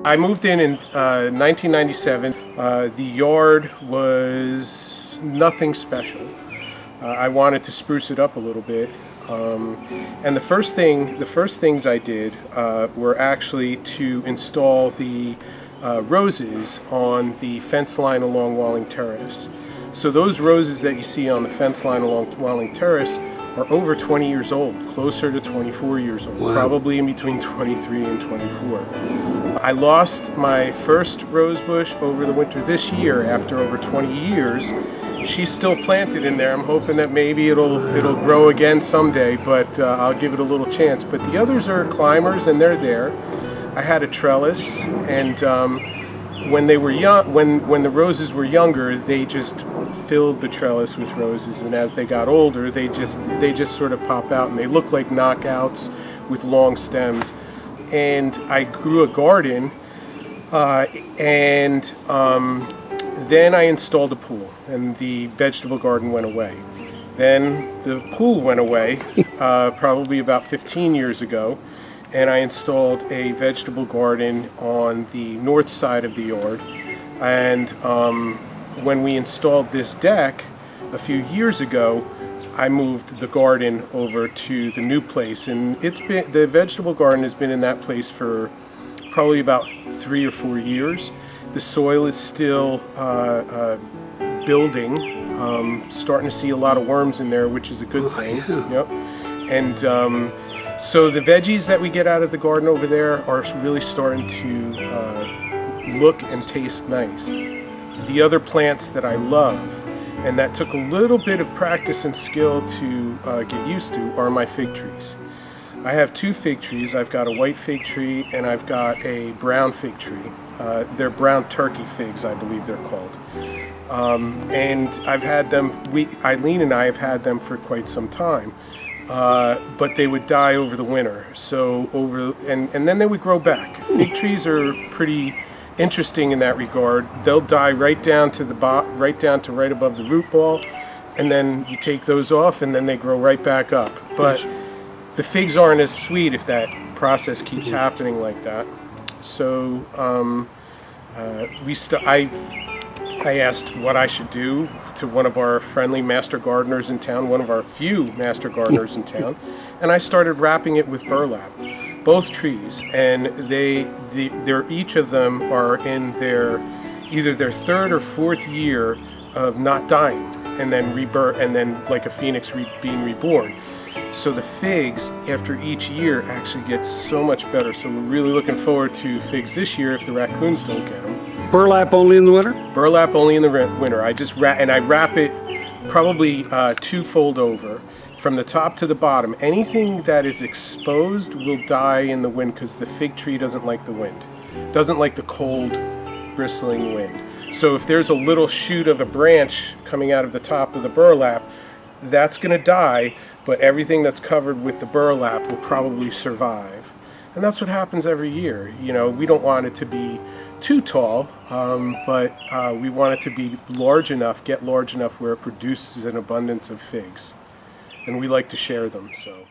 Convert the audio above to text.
I moved in 1997. The yard was nothing special. I wanted to spruce it up a little bit. And the first things I did were actually to install the roses on the fence line along Walling Terrace. So those roses that you see on the fence line along Walling Terrace are over 20 years old, closer to 24 years old, wow. Probably in between 23 and 24. I lost my first rose bush over the winter this year after over 20 years. She's still planted in there. I'm hoping that maybe it'll grow again someday, but I'll give it a little chance. But the others are climbers and they're there. I had a trellis, and when they were young, when the roses were younger, they just filled the trellis with roses, and as they got older, they just sort of pop out and they look like knockouts with long stems. And I grew a garden, and then I installed a pool, and the vegetable garden went away. Then the pool went away, probably about 15 years ago, and I installed a vegetable garden on the north side of the yard. And when we installed this deck a few years ago, I moved the garden over to the new place, and the vegetable garden has been in that place for probably about 3 or 4 years. The soil is still building, starting to see a lot of worms in there, which is a good thing. Yeah. Yep. And so the veggies that we get out of the garden over there are really starting to look and taste nice. The other plants that I love, and that took a little bit of practice and skill to get used to, are my fig trees. I have 2 fig trees. I've got a white fig tree and I've got a brown fig tree. They're brown turkey figs, I believe they're called. And I've had them, Eileen and I have had them for quite some time. But they would die over the winter. And then they would grow back. Fig trees are pretty interesting in that regard. They'll die right down to right above the root ball, and then you take those off and then they grow right back up. But the figs aren't as sweet if that process keeps happening like that. So I asked what I should do to one of our friendly master gardeners in town, one of our few master gardeners in town, and I started wrapping it with burlap, both trees, and each of them are in either their 3rd or 4th year of not dying, and then rebirth, and then like a phoenix being reborn. So the figs, after each year, actually get so much better. So we're really looking forward to figs this year if the raccoons don't get them. Burlap only in the winter? Burlap only in the winter. I wrap it probably 2-fold over from the top to the bottom. Anything that is exposed will die in the wind because the fig tree doesn't like the wind. Doesn't like the cold, bristling wind. So if there's a little shoot of a branch coming out of the top of the burlap, that's going to die, but everything that's covered with the burlap will probably survive. And that's what happens every year. You know, we don't want it to be too tall, but we want it to be large enough, get large enough where it produces an abundance of figs. And we like to share them, so.